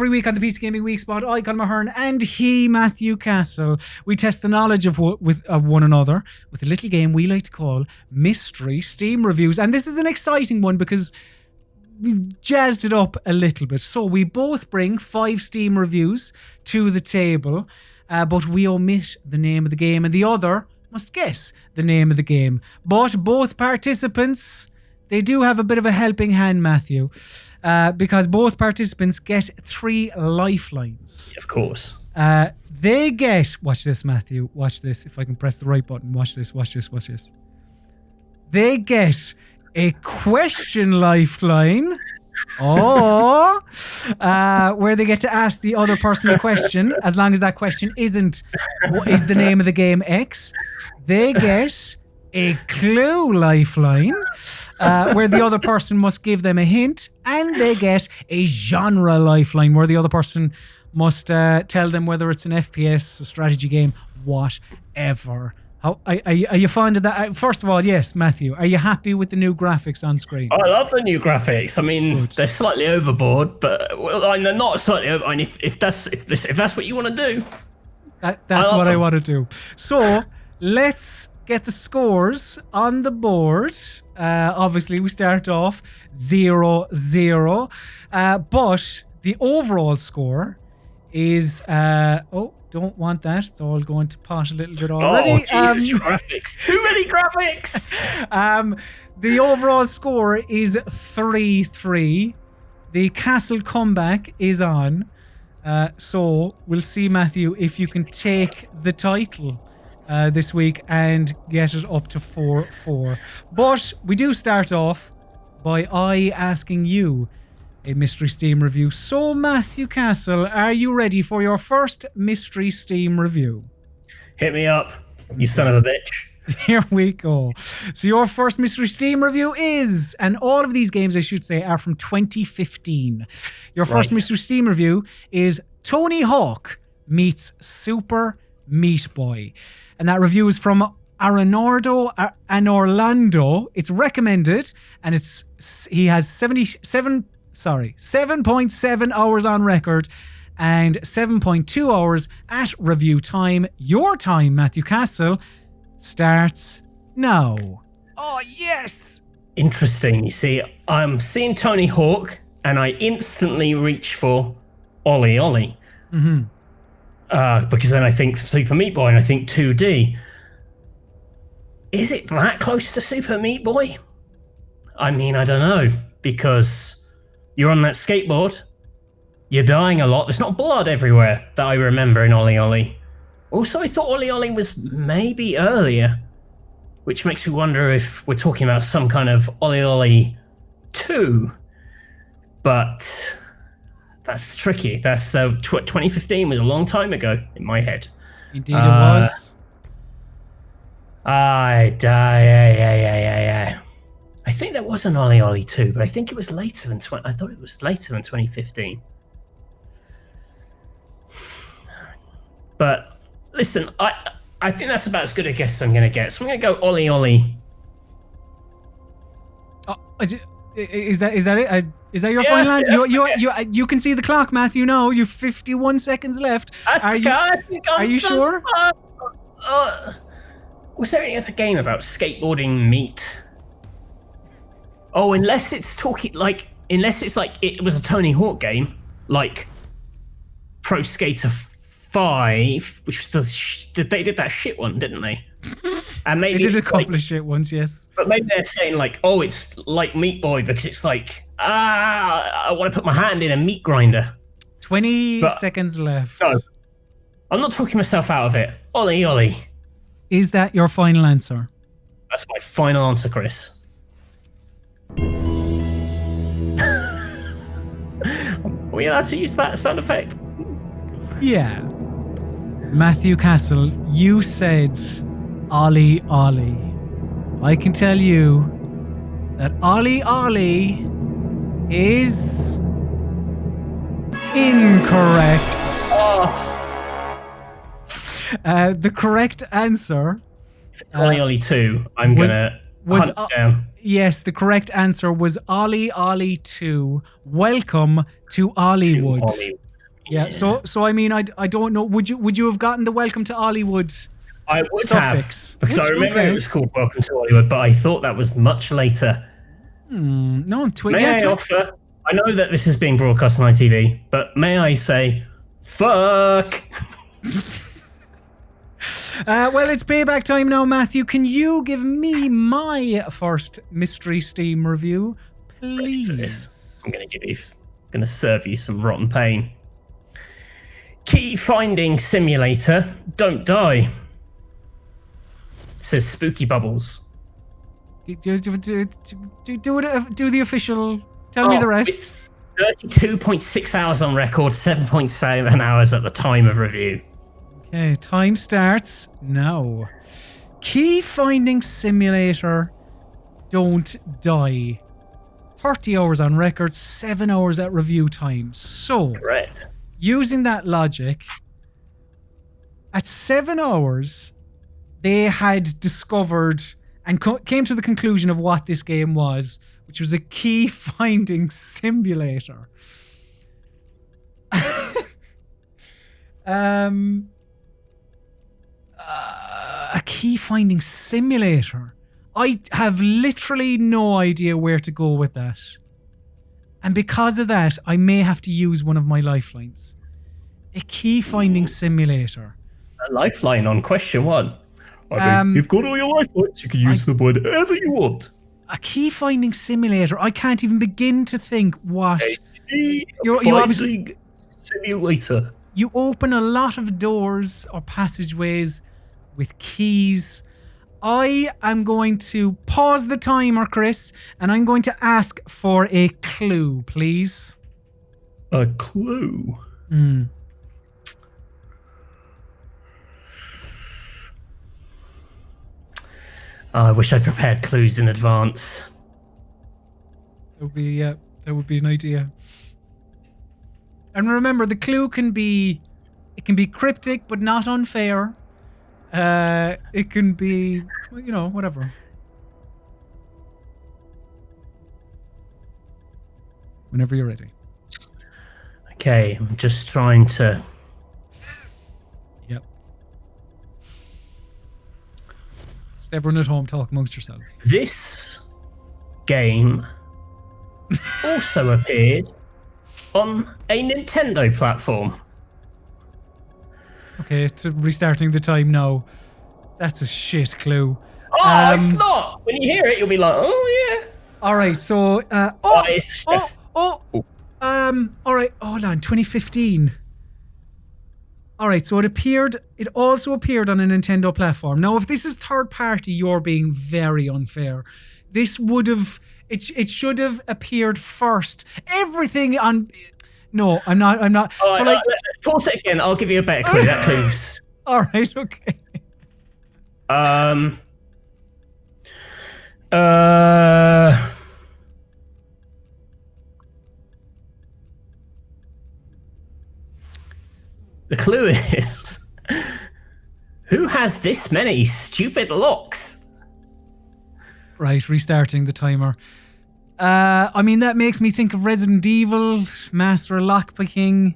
Every week on the PC Gaming Weekspot, I, Colm Ahern, and he, Matthew Castle, we test the knowledge of one another with a little game we like to call Mystery Steam Reviews. And this is an exciting one because we've jazzed it up a little bit. So we both bring 5 Steam reviews to the table, but we omit the name of the game, and the other must guess the name of the game. But both participants, they do have a bit of a helping hand, Matthew, because both participants get 3 lifelines. Of course. They get, watch this, Matthew, watch this. If I can press the right button, watch this, watch this, watch this. They get a question lifeline. Where they get to ask the other person a question, as long as that question isn't what is the name of the game X. They get a clue lifeline, where the other person must give them a hint, and they get a genre lifeline, where the other person must tell them whether it's an FPS, a strategy game, whatever. Are you fond of that? First of all, yes, Matthew, are you happy with the new graphics on screen? I love the new graphics. I mean, they're slightly overboard, but they're not slightly over. I mean, if that's what you want to do, that's what I want to do. So let's get the scores on the board. Obviously, we start off 0-0, but the overall score is don't want that. It's all going to pot a little bit already. Oh, Jesus, your graphics. Too many graphics. The overall score is 3-3. The Castle comeback is on. So we'll see, Matthew, if you can take the title this week and get it up to 4-4. But we do start off by asking you a Mystery Steam review. So, Matthew Castle, are you ready for your first Mystery Steam review? Hit me up, you son of a bitch. Here we go. So your first Mystery Steam review is, and all of these games, I should say, are from 2015. Your first Mystery Steam review is Tony Hawk meets Super Meat Boy. And that review is from Arenardo and Orlando. It's recommended, and he has 7.7 hours on record and 7.2 hours at review time. Your time, Matthew Castle, starts now. Oh, yes! Interesting. You see, I'm seeing Tony Hawk and I instantly reach for Ollie Ollie. Mm-hmm. Because then I think Super Meat Boy and I think 2D. Is it that close to Super Meat Boy? I mean, I don't know, because you're on that skateboard, you're dying a lot, there's not blood everywhere that I remember in Ollie Ollie. Also, I thought Ollie Ollie was maybe earlier, which makes me wonder if we're talking about some kind of Ollie Ollie 2. But that's tricky. That's 2015 was a long time ago in my head. Indeed, it was. Yeah. I think there was an Ollie Ollie 2, but I think it was later than I thought it was later than 2015. But listen, I think that's about as good a guess as I'm going to get. So I'm going to go Ollie Ollie. Is that it? Is that your final answer? You can see the clock, Matthew. No, you've 51 seconds left. Are you sure? Was there any other game about skateboarding meat? Oh, unless it's like it was a Tony Hawk game, like Pro Skater 5, which was they did that shit one, didn't they? And maybe they did a couple of shit ones, yes. But maybe they're saying like, oh, it's like Meat Boy because it's like, I want to put my hand in a meat grinder. 20 seconds left. No, I'm not talking myself out of it. Ollie Ollie. Is that your final answer? That's my final answer, Chris. Are we allowed to use that sound effect? Yeah. Matthew Castle, you said Ollie Ollie. I can tell you that Ollie Ollie is incorrect. The correct answer... If it's Ollie Ollie 2, I'm going to hunt it down. Yes, the correct answer was Ollie Ollie 2. Welcome to Hollywood. Yeah. So I mean, I don't know. Would you have gotten the Welcome to Hollywood I would suffix? have, because I remember it was called Welcome to Hollywood, but I thought that was much later. No, May I offer? I know that this is being broadcast on ITV, but may I say, fuck? Well, it's payback time now, Matthew. Can you give me my first Mystery Steam review, please? I'm gonna serve you some rotten pain. Key finding simulator. Don't die. It says Spooky Bubbles. Do the official. Tell me the rest. 32.6 hours on record, 7.7 hours at the time of review. Okay, time starts now. Key finding simulator. Don't die. 30 hours on record, 7 hours at review time. So, correct. Using that logic, at 7 hours, they had discovered and came to the conclusion of what this game was, which was a key finding simulator. A key finding simulator. I have literally no idea where to go with that. And because of that, I may have to use one of my lifelines. A key finding simulator. A lifeline on question 1. You've got all your lifelines. You can use them whenever you want. A key finding simulator. I can't even begin to think what. You obviously simulator. You open a lot of doors or passageways with keys. I am going to pause the timer, Chris, and I'm going to ask for a clue, please. A clue? I wish I prepared clues in advance. That would be an idea. And remember, the clue can be cryptic but not unfair. It can be, whatever. Whenever you're ready. Okay, I'm just trying to. Yep. Just everyone at home talk amongst yourselves. This game also appeared on a Nintendo platform. Okay, to restarting the time now. That's a shit clue. Oh, it's not. When you hear it, you'll be like, oh yeah. All right, so all right, hold on, 2015. All right, so it also appeared on a Nintendo platform. Now, if this is third party, you're being very unfair. This would have it should have appeared first. Everything on No, I'm not. So pause it again. I'll give you a better clue. That clues. All right. Okay. The clue is, who has this many stupid locks? Right, restarting the timer. I mean, that makes me think of Resident Evil, Master of Lockpicking,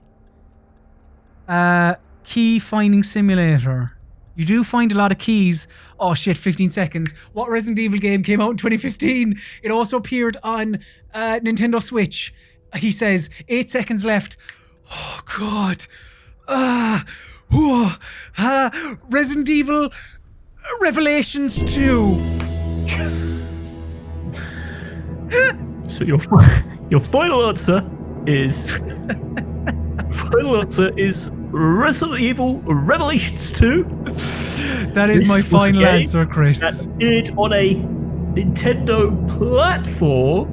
Key Finding Simulator. You do find a lot of keys. Oh shit, 15 seconds. What Resident Evil game came out in 2015? It also appeared on Nintendo Switch. He says, 8 seconds left. Oh god. Resident Evil Revelations 2. So your final answer is Resident Evil Revelations 2. That is my final answer, Chris. That appeared on a Nintendo platform,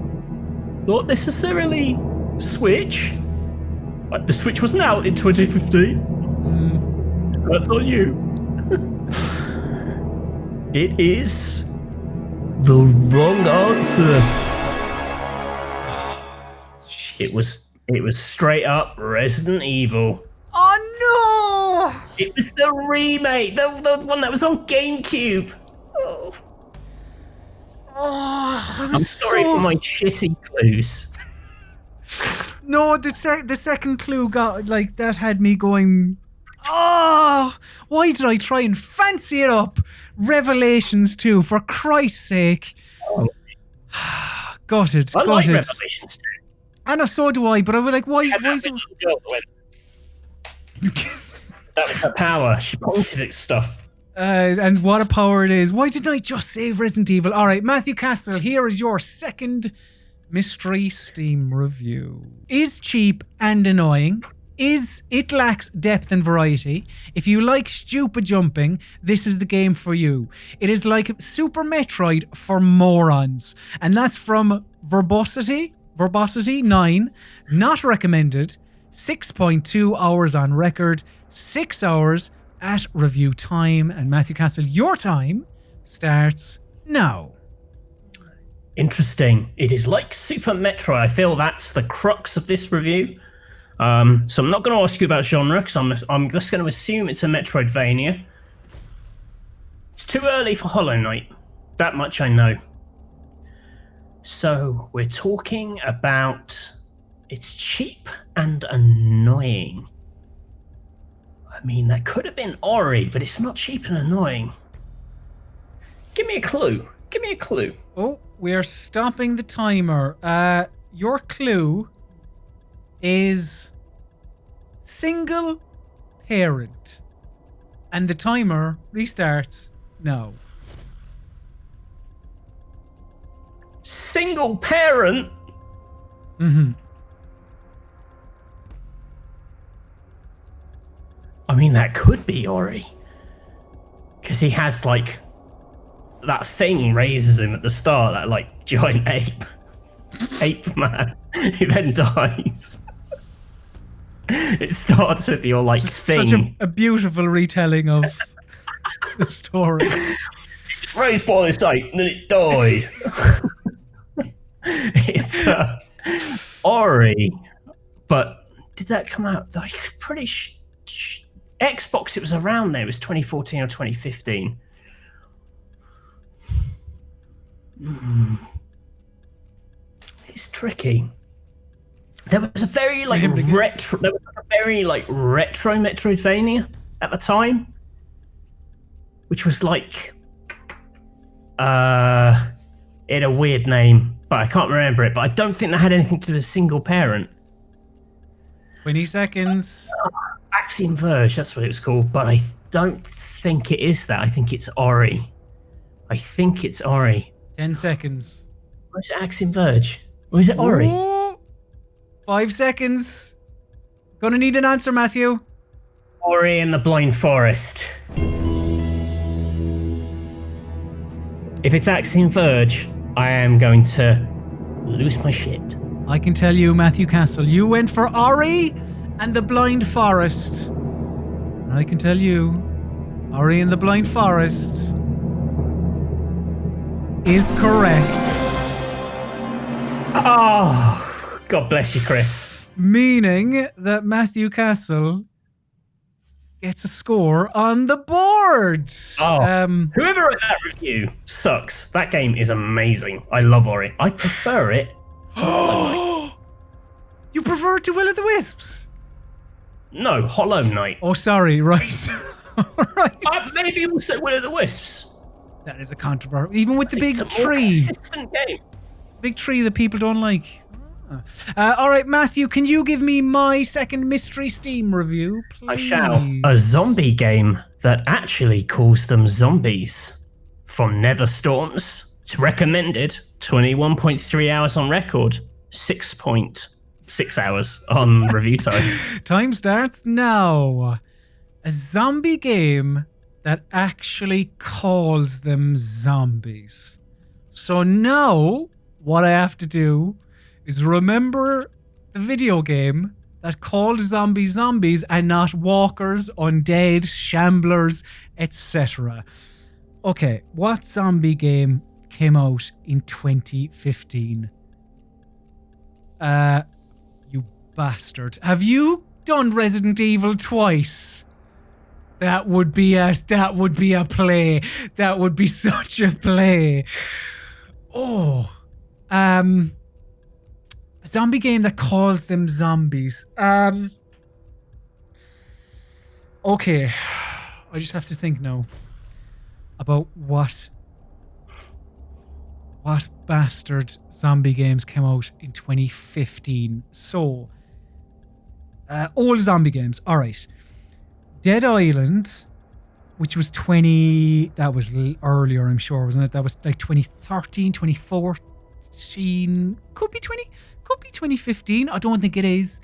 not necessarily Switch. The Switch wasn't out in 2015. That's on you. It is the wrong answer. It was straight up Resident Evil. Oh no! It was the remake, the one that was on GameCube. Oh. I'm sorry for my shitty clues. No, the second clue got like that had me going. Oh, why did I try and fancy it up? Revelations 2, for Christ's sake. Oh. Got I it. like Revelations 2. I know, so do I, but I was like, why That was her power. She pointed at stuff. And what a power it is. Why didn't I just save Resident Evil? All right, Matthew Castle, here is your second mystery Steam review. Is cheap and annoying. It lacks depth and variety. If you like stupid jumping, this is the game for you. It is like Super Metroid for morons. And that's from Verbosity 9. Not recommended. 6.2 hours on record. 6 hours at review time. And Matthew Castle, your time starts now. Interesting. It is like Super Metroid. I feel that's the crux of this review. So I'm not going to ask you about genre because I'm just going to assume it's a Metroidvania. It's too early for Hollow Knight. That much I know. So we're talking about it's cheap and annoying. I mean, that could have been Ori, but it's not cheap and annoying. Give me a clue. Give me a clue. Oh, we are stopping the timer. Your clue is single parent. And the timer restarts now. Single parent? Mm-hmm. I mean, that could be Ori. Because he has, like, that thing raises him at the start, that, like, giant ape. Ape man. He then dies. It starts with your, like, thing. Such a beautiful retelling of the story. It's raised by this ape, and then it died. It's Ori. But did that come out? Like, pretty Xbox, it was around there. It was 2014 or 2015. It's tricky. There was a very retro Metroidvania at the time, which was like it had a weird name, but I can't remember it. But I don't think that had anything to do with single parent. 20 seconds. Axiom Verge, that's what it was called, but I don't think it is that. I think it's Ori. 10 seconds. Or is it Axiom Verge? Or is it Ori? Ooh, 5 seconds. Gonna need an answer, Matthew. Ori and the Blind Forest. If it's Axiom Verge, I am going to lose my shit. I can tell you, Matthew Castle, you went for Ori and the Blind Forest. And I can tell you, Ori and the Blind Forest is correct. Oh, God bless you, Chris. Meaning that Matthew Castle gets a score on the board. Oh, whoever wrote that review sucks. That game is amazing. I love Ori. I prefer it. You prefer to Will of the Wisps? No, Hollow Knight. Oh, sorry, right. Right. Maybe also Will of the Wisps. That is a controversy. Even with the big It's a more tree. consistent game. Big tree that people don't like. All right, Matthew, can you give me my second mystery Steam review, please? I shall. A zombie game that actually calls them zombies. From Netherstorms. It's recommended. 21.3 hours on record. 6.6 hours on review time. Time starts now. A zombie game that actually calls them zombies. So now, what I have to do is remember the video game that called zombies zombies and not walkers, undead, shamblers, etc. Okay, what zombie game came out in 2015? You bastard. Have you done Resident Evil twice? That would be a play. That would be such a play. Oh. A A zombie game that calls them zombies. Okay. I just have to think now about what bastard zombie games came out in 2015. So, old zombie games. All right. Dead Island, which was that was earlier, I'm sure, wasn't it? That was like 2013, 2014. Could be 2015. I don't think it is.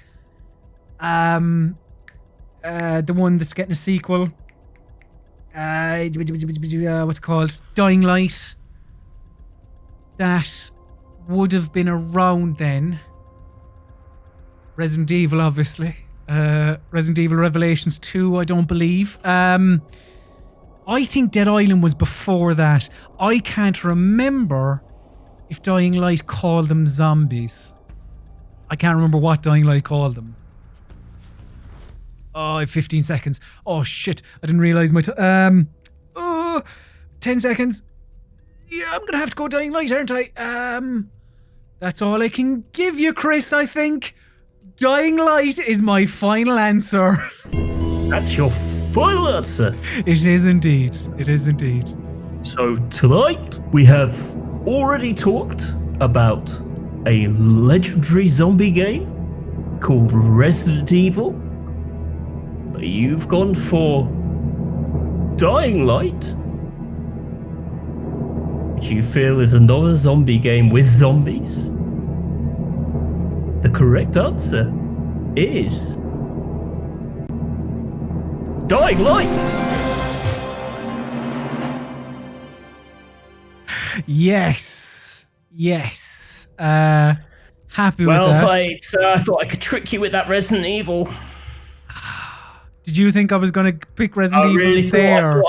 The one that's getting a sequel. What's it called? Dying Light. That would have been around then. Resident Evil, obviously. Resident Evil Revelations 2, I don't believe. I think Dead Island was before that. I can't remember if Dying Light called them zombies. I can't remember what Dying Light called them. Oh, I have 15 seconds. Oh, shit. I didn't realize my 10 seconds. Yeah, I'm going to have to go Dying Light, aren't I? That's all I can give you, Chris, I think. Dying Light is my final answer. That's your final answer. It is indeed. It is indeed. So tonight we have already talked about a legendary zombie game called Resident Evil. But you've gone for Dying Light, which you feel is another zombie game with zombies. The correct answer is Dying Light. Yes. Happy with that. Well played, sir. I thought I could trick you with that Resident Evil. Did you think I was going to pick Resident Evil really there?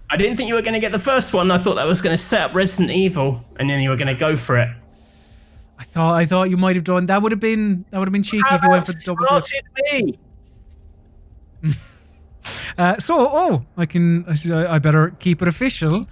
I didn't think you were going to get the first one. I thought that was going to set up Resident Evil, and then you were going to go for it. I thought you might have done. That would have been cheeky if you went for the double dip. I better keep it official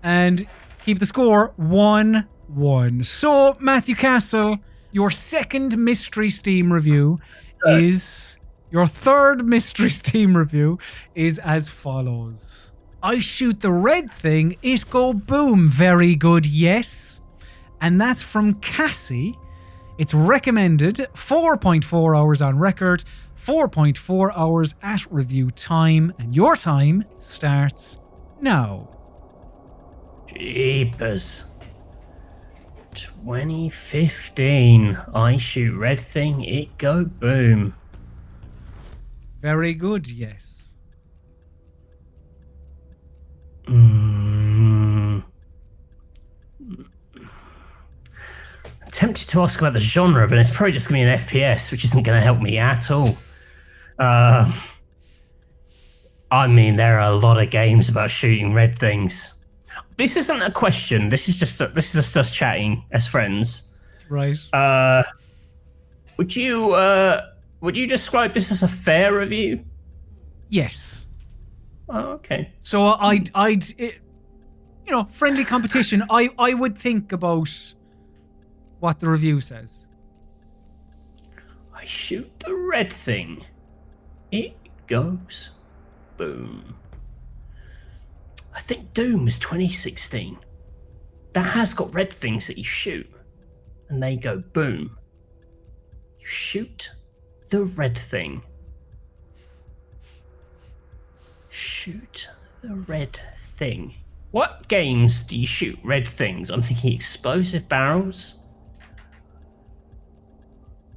and keep the score 1-1. So, Matthew Castle, your second mystery Steam review is your third mystery Steam review is as follows. I shoot the red thing, it go boom. Very good, yes. And that's from Cassie. It's recommended 4.4 hours on record, 4.4 hours at review time, and your time starts now. Jeepers. 2015. I shoot red thing, it go boom. Very good, yes. I'm tempted to ask about the genre, but it's probably just going to be an FPS, which isn't going to help me at all. I mean, there are a lot of games about shooting red things. This isn't a question. This is just us chatting as friends. Right. Would you describe this as a fair review? Yes. Oh, okay. So friendly competition. I would think about what the review says. I shoot the red thing. It goes boom. I think Doom was 2016. That has got red things that you shoot, and they go boom. You shoot the red thing. Shoot the red thing. What games do you shoot red things? I'm thinking explosive barrels.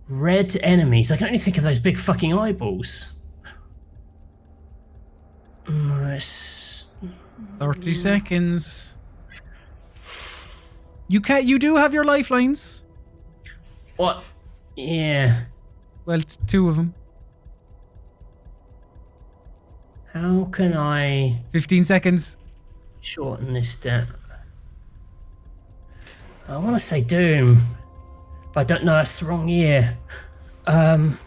Red enemies. I can only think of those big fucking eyeballs. 30 seconds. You do have your lifelines. What? Yeah. Well, it's two of them. How can I 15 seconds. shorten this down? I want to say Doom, but I don't know. That's the wrong year. 5,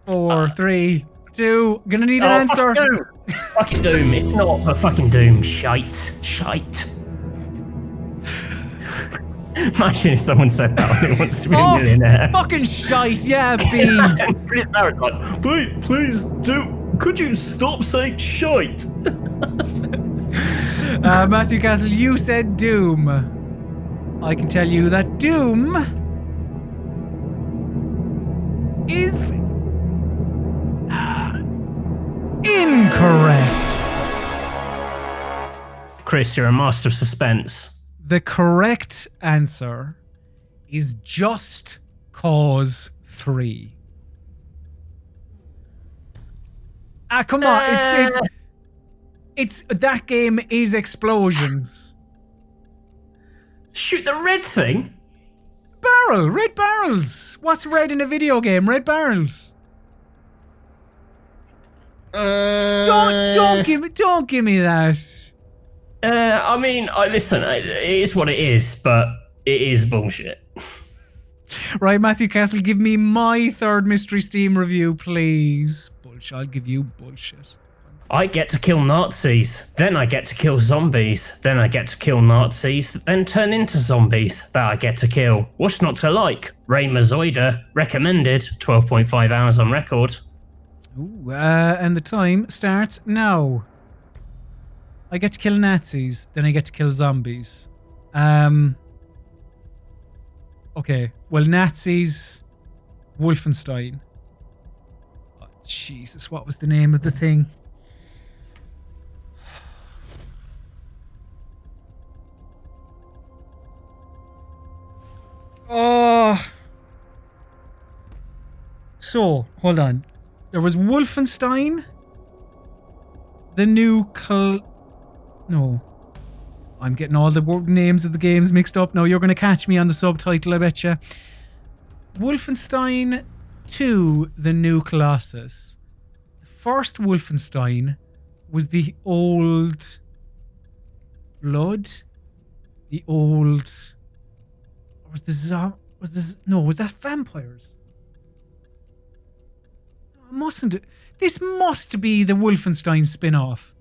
4, 3, 2. Gonna need an answer. Fucking Doom. It's not a fucking Doom. Shite. Imagine if someone said that and wants to be a millionaire. Fucking shite, yeah, B. And Chris Barrett's like, please do. Could you stop saying shite? Matthew Castle, you said Doom. I can tell you that Doom is incorrect. Chris, you're a master of suspense. The correct answer is Just Cause 3. Come on, it's that game is explosions. Shoot the red thing? Red barrels. What's red in a video game? Red barrels. Don't give me that. I mean, listen, it is what it is, but it is bullshit. Right, Matthew Castle, give me my third Mystery Steam review, please. Bullshit, I'll give you bullshit. I get to kill Nazis, then I get to kill zombies, then I get to kill Nazis, then turn into zombies that I get to kill. What's not to like? Ray Mazoida, recommended, 12.5 hours on record. Ooh, and the time starts now. I get to kill Nazis, then I get to kill zombies. Okay, well, Nazis, Wolfenstein. Oh, Jesus, what was the name of the thing? Oh. So, hold on. There was Wolfenstein. The new No. I'm getting all the names of the games mixed up. No, you're going to catch me on the subtitle, I betcha. Wolfenstein 2, The New Colossus. The first Wolfenstein was the old blood? The old... Was that vampires? This must be the Wolfenstein spin-off.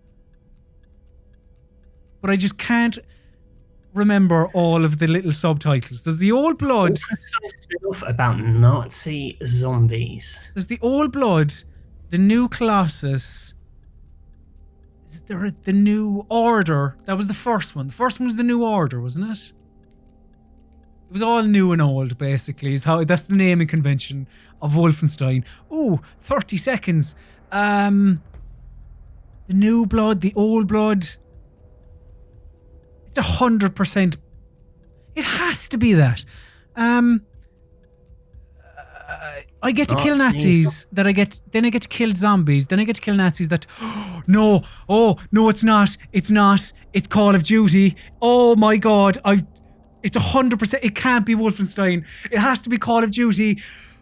But I just can't remember all of the little subtitles. There's the Old Blood. Wolfenstein spin-off about Nazi zombies. There's the Old Blood, the New Colossus. Is there the New Order? That was the first one. The first one was the New Order, wasn't it? It was all new and old, basically. That's the naming convention of Wolfenstein. Ooh, 30 seconds. The New Blood, the Old Blood. It's 100%. It has to be that. I get to kill Nazis. Then I get to kill zombies. Then I get to kill Nazis. No, it's not. It's not. It's Call of Duty. Oh my God, It's 100%. It can't be Wolfenstein. It has to be Call of Duty.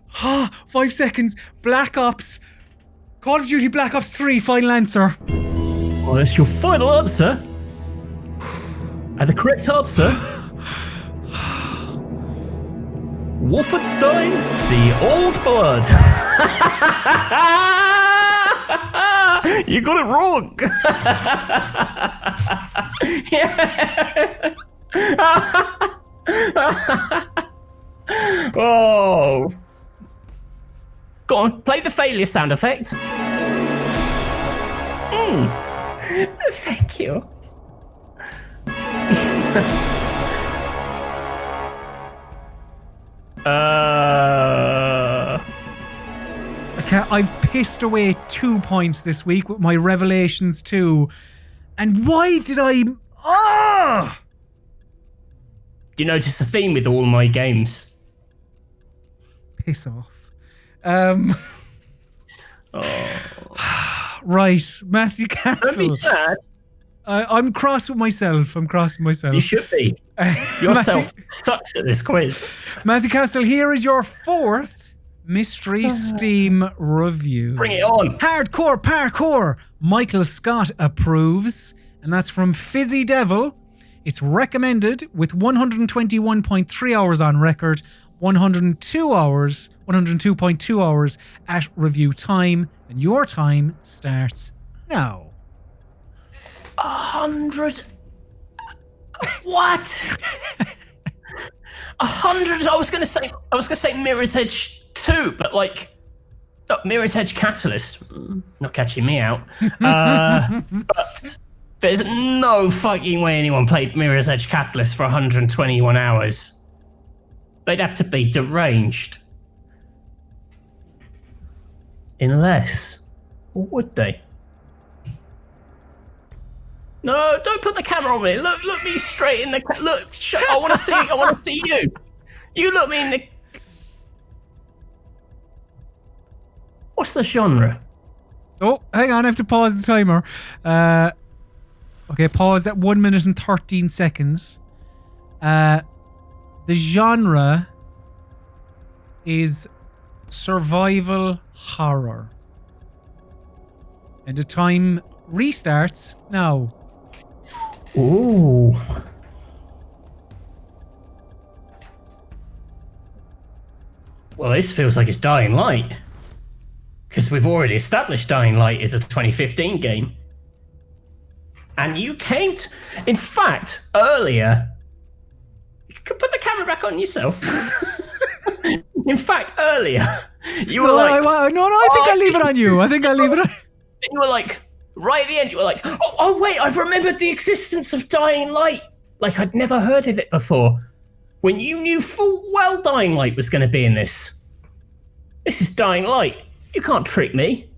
5 seconds. Black Ops. Call of Duty Black Ops 3. Final answer. Well, that's your final answer. And the correct answer. Wolfenstein, the Old Blood. You got it wrong. Yeah. Oh. Go on, play the failure sound effect. Thank you. I've pissed away 2 points this week with my Revelations 2. And why did I... You notice a theme with all my games. Piss off. Right, Matthew Castle. Don't be sad. I'm cross with myself. You should be. Yourself sucks at this quiz. Matthew Castle, here is your fourth Mystery Steam review. Bring it on. Hardcore Parkour. Michael Scott approves. And that's from Fizzy Devil. It's recommended with 121.3 hours on record, 102.2 hours at review time, and your time starts now. 100. What? 100. I was gonna say Mirror's Edge 2, but like, no, Mirror's Edge Catalyst, not catching me out. But there's no fucking way anyone played Mirror's Edge Catalyst for 121 hours. They'd have to be deranged. Unless, or would they? No, don't put the camera on me. Look me straight in the look. I want to see. I want to see you. You look me in the. What's the genre? Oh, hang on. I have to pause the timer. Okay, paused at 1 minute and 13 seconds. The genre is survival horror. And the time restarts now. Ooh. Well, this feels like it's Dying Light. Because we've already established Dying Light is a 2015 game. And you came to... In fact, earlier... You could put the camera back on yourself. In fact, earlier, you were like... No, I think I'll leave it on you. I think I'll leave it on... You were like... Right at the end, you were like, oh wait, I've remembered the existence of Dying Light. Like, I'd never heard of it before. When you knew full well Dying Light was going to be in this. This is Dying Light. You can't trick me.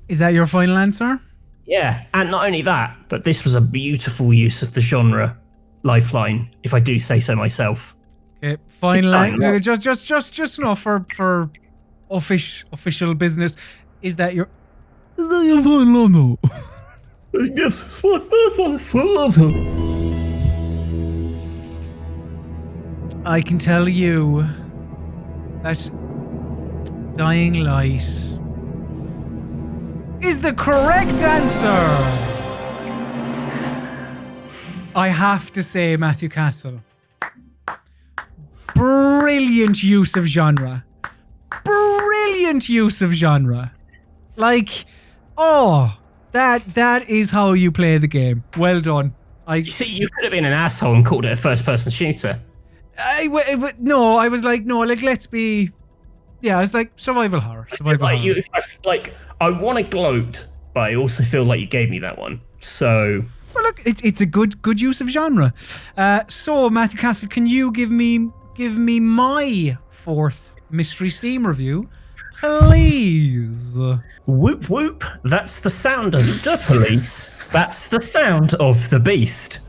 Is that your final answer? Yeah, and not only that, but this was a beautiful use of the genre lifeline, if I do say so myself. Okay, final answer. Just enough for official business. Is that your final answer? Yes, it's my final answer. I can tell you that Dying Light is the correct answer. I have to say, Matthew Castle, brilliant use of genre. Brilliant use of genre. Like, that is how you play the game. Well done. You see, you could have been an asshole and called it a first-person shooter. I was like, survival horror. I want to gloat, but I also feel like you gave me that one. So, well, look, it's a good use of genre. So, Matthew Castle, can you give me my fourth mystery Steam review, please? Whoop whoop. That's the sound of the police. That's the sound of the beast.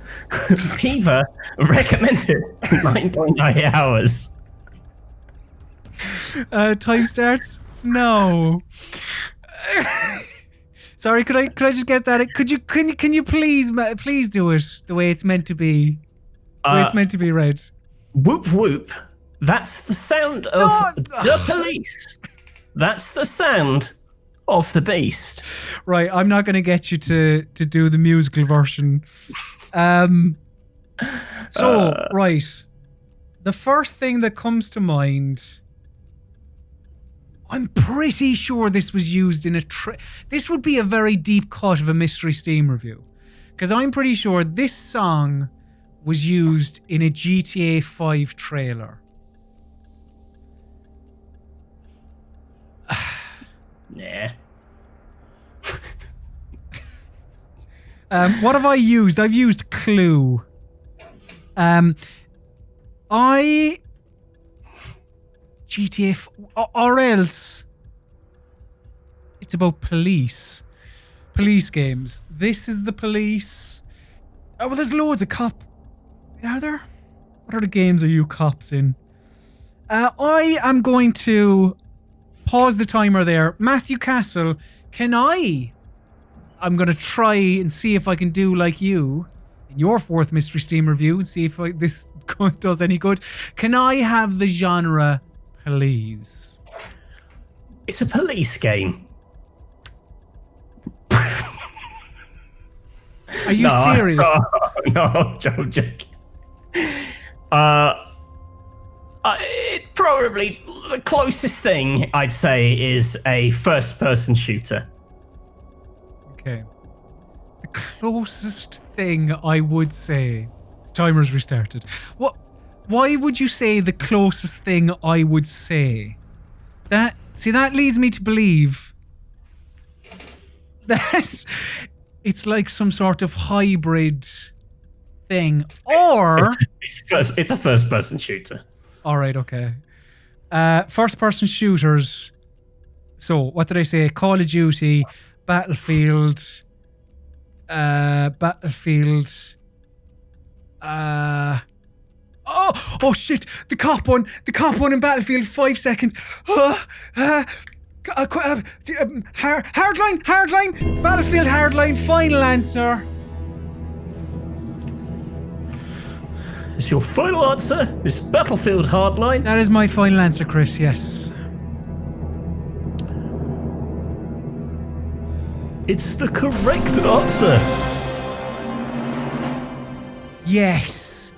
Fever recommended 9.9 hours. Time starts now. Sorry, could I just get that? Can you please do it the way it's meant to be? The way it's meant to be read. Whoop whoop. That's the sound of the police. That's the sound of the beast. Right, I'm not going to get you to do the musical version. Right. The first thing that comes to mind, I'm pretty sure this was used in this would be a very deep cut of a Mystery Steam review. Because I'm pretty sure this song was used in a GTA 5 trailer. Yeah. What have I used? I've used Clue. GTA, or else it's about police games. This is the police. Oh, well, there's loads of cop. Are there? What other games are you cops in? I am going to pause the timer there. Matthew Castle, I'm going to try and see if I can do like you in your fourth Mystery Steam review and see if this does any good. Can I have the genre, please? It's a police game. Are you serious? No, I'm joking. Probably the closest thing I'd say is a first-person shooter. Okay. The closest thing I would say. The timer's restarted. why would you say the closest thing I would say? That leads me to believe that it's like some sort of hybrid thing, or it's a first-person shooter. All right, okay. First-person shooters. So, what did I say? Call of Duty, Battlefield. Oh shit! The cop one in Battlefield. 5 seconds. Hardline. Battlefield hardline. Final answer. Is your final answer? Is Battlefield hardline? That is my final answer, Chris. Yes. It's the correct answer. Yes.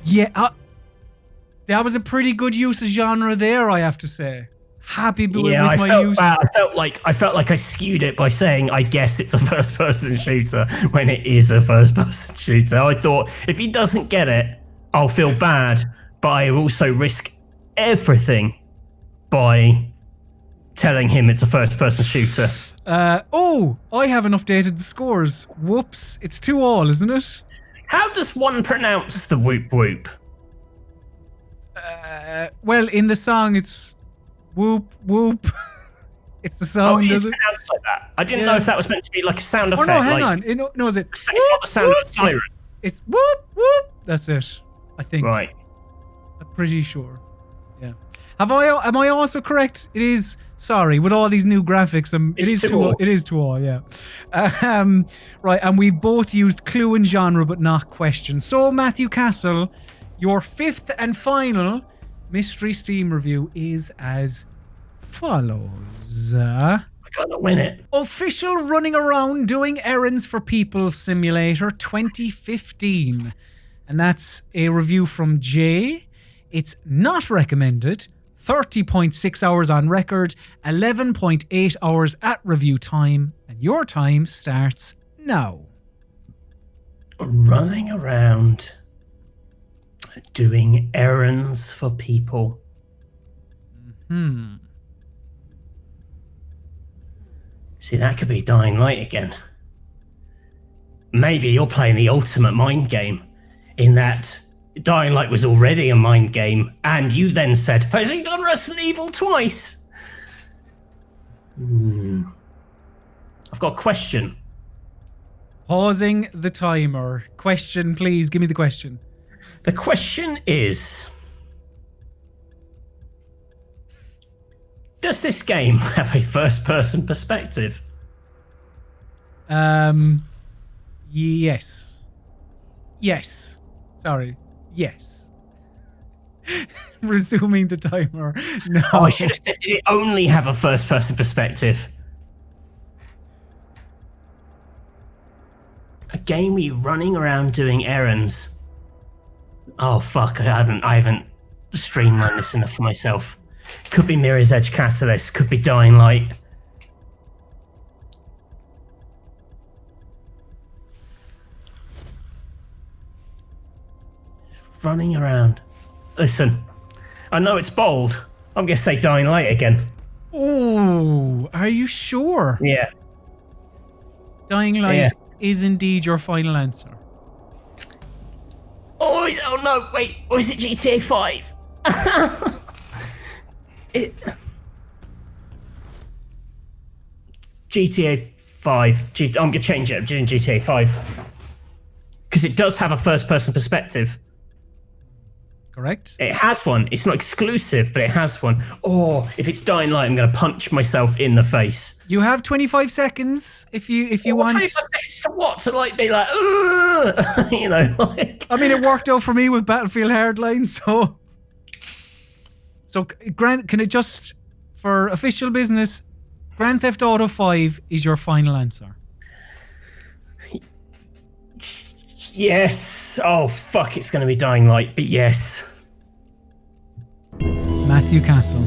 Yeah. That was a pretty good use of genre there, I have to say. Happy with my use. I felt like I skewed it by saying I guess it's a first-person shooter when it is a first-person shooter. I thought if he doesn't get it, I'll feel bad, but I also risk everything by telling him it's a first-person shooter. I haven't updated the scores. Whoops. It's 2-2, isn't it? How does one pronounce the whoop whoop? Well, in the song, it's whoop whoop. It's the song, it does is it? pronounced like that. I didn't know if that was meant to be like a sound effect. Oh, no, hang like, on. No, is it? It's not the sound of a siren. It's whoop whoop. That's it, I think. Right. I'm pretty sure. Yeah. Am I also correct? It is. Sorry, with all these new graphics, it is 2-2, yeah. Right, and we've both used clue and genre, but not question. So, Matthew Castle, your fifth and final mystery Steam review is as follows. I gotta win it. Official running around doing errands for people simulator 2015. And that's a review from Jay. It's not recommended. 30.6 hours on record, 11.8 hours at review time, and your time starts now. Running around doing errands for people. See, that could be Dying Light again. Maybe you're playing the ultimate mind game in that Dying Light was already a mind game, and you then said, has he done Resident Evil twice? I've got a question. Pausing the timer. Question, please. Give me the question. The question is, does this game have a first-person perspective? Yes. Yes. Sorry. Yes. Resuming the timer. No. Oh, I should have said, did it only have a first-person perspective? A game where you're running around doing errands. Oh fuck! I haven't streamlined this enough for myself. Could be Mirror's Edge Catalyst. Could be Dying Light. Running around. Listen, I know it's bold. I'm gonna say Dying Light again. Oh, are you sure? Yeah. Dying Light is indeed your final answer. Oh no, wait, or is it GTA 5? GTA 5. I'm going to change it. I'm doing GTA 5. Because it does have a first-person perspective. Correct. It has one. It's not exclusive, but it has one. Or if it's Dying Light, I'm going to punch myself in the face. You have 25 seconds if you want. 25 seconds to what? To like be like, ugh! You know, like. I mean, it worked out for me with Battlefield Hardline, so Grant, can it just, for official business, Grand Theft Auto 5 is your final answer? Yes. Oh fuck! It's going to be Dying Light, but yes. Matthew Castle.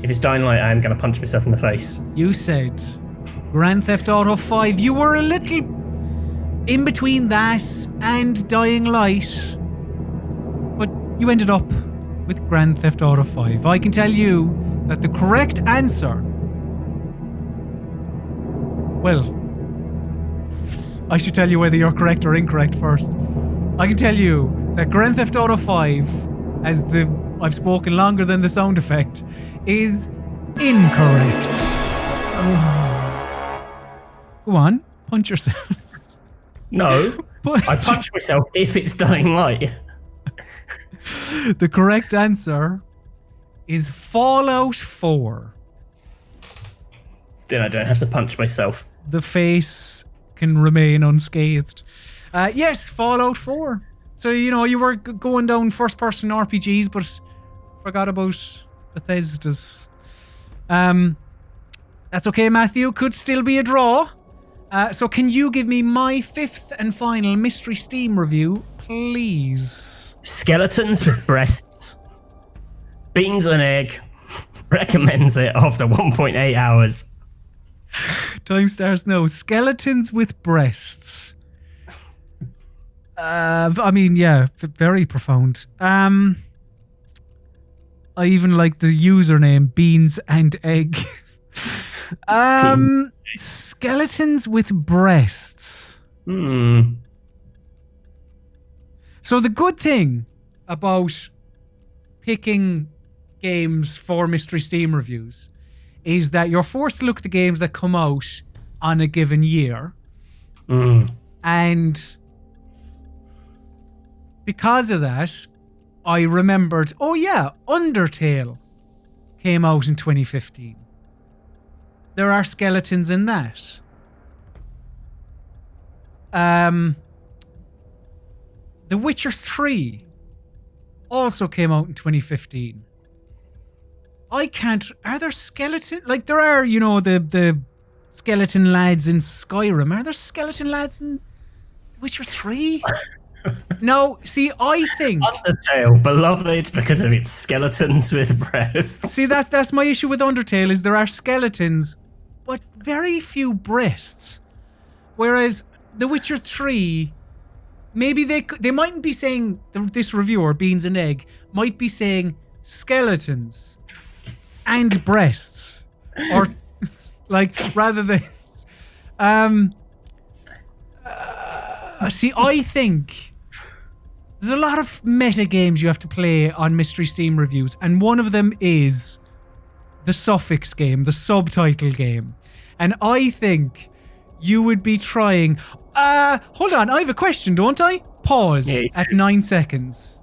If it's Dying Light, I am going to punch myself in the face. You said Grand Theft Auto 5. You were a little in between that and Dying Light. But you ended up with Grand Theft Auto 5. I can tell you that the correct answer... Well, I should tell you whether you're correct or incorrect first. I can tell you that Grand Theft Auto 5, I've spoken longer than the sound effect, is incorrect. Go on, punch yourself. No, I punch myself if it's Dying Light. The correct answer is Fallout 4. Then I don't have to punch myself. The face can remain unscathed. Yes, Fallout 4. So, you were going down first-person RPGs, but forgot about Bethesda's. That's okay, Matthew. Could still be a draw. So can you give me my 5th and final Mystery Steam review, please? Skeletons with breasts. Beans and egg. Recommends it after 1.8 hours. Time starts now. Skeletons with breasts. I mean, yeah, very profound. I even like the username, Beans and Egg. Skeletons with breasts. So the good thing about picking games for Mystery Steam reviews is that you're forced to look at the games that come out on a given year. And because of that, I remembered, oh yeah, Undertale came out in 2015. There are skeletons in that. The Witcher 3 also came out in 2015. Are there skeletons? Like there are, the skeleton lads in Skyrim. Are there skeleton lads in Witcher 3? No, see, I think Undertale, beloved because of its skeletons with breasts. See, that's my issue with Undertale, is there are skeletons, but very few breasts. Whereas The Witcher 3, maybe they mightn't be saying, this reviewer, Beans and Egg, might be saying skeletons and breasts, or like rather than. See, I think there's a lot of meta games you have to play on Mystery Steam reviews, and one of them is the suffix game, the subtitle game. And I think you would be trying... hold on, I have a question, don't I? Pause at 9 seconds.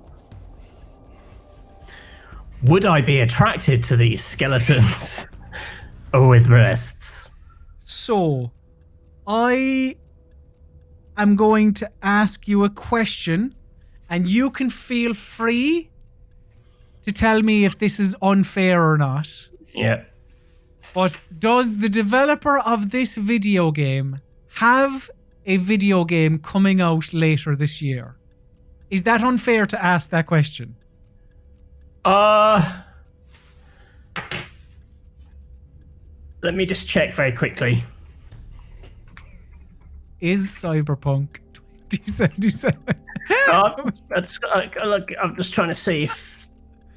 Would I be attracted to these skeletons with breasts? So, I am going to ask you a question, and you can feel free to tell me if this is unfair or not. Yeah. But does the developer of this video game have a video game coming out later this year? Is that unfair to ask that question? Let me just check very quickly. Is Cyberpunk 2077? Look, I'm just trying to see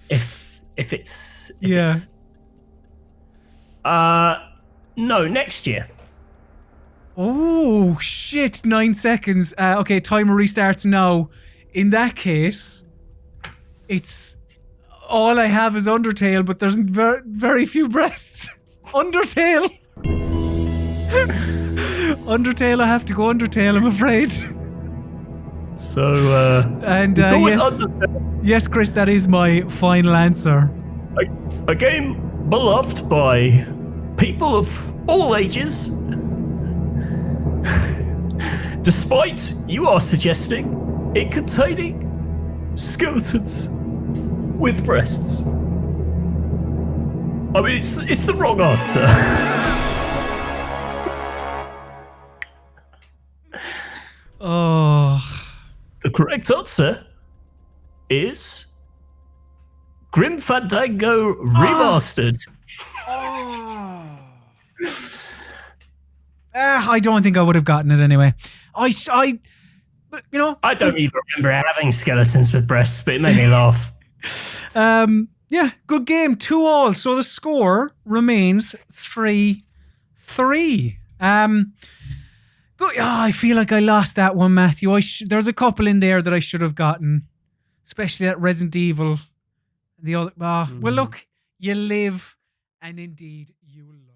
if it's no, next year. Oh shit! 9 seconds. Okay, timer restarts now. In that case, it's all I have is Undertale, but there's very few breasts. Undertale. Undertale. I have to go Undertale, I'm afraid. So, yes, Chris, that is my final answer. A game beloved by people of all ages. Despite you are suggesting it containing skeletons with breasts. I mean, it's the wrong answer. Oh. The correct answer is Grim Fandango Remastered. I don't think I would have gotten it anyway. But, you know. I don't even remember having skeletons with breasts, but it made me laugh. Yeah, good game. 2-2. So the score remains 3-3. Good. Oh, I feel like I lost that one, Matthew. There's a couple in there that I should have gotten, especially that Resident Evil. The other. Well, look, you live, and indeed you learn.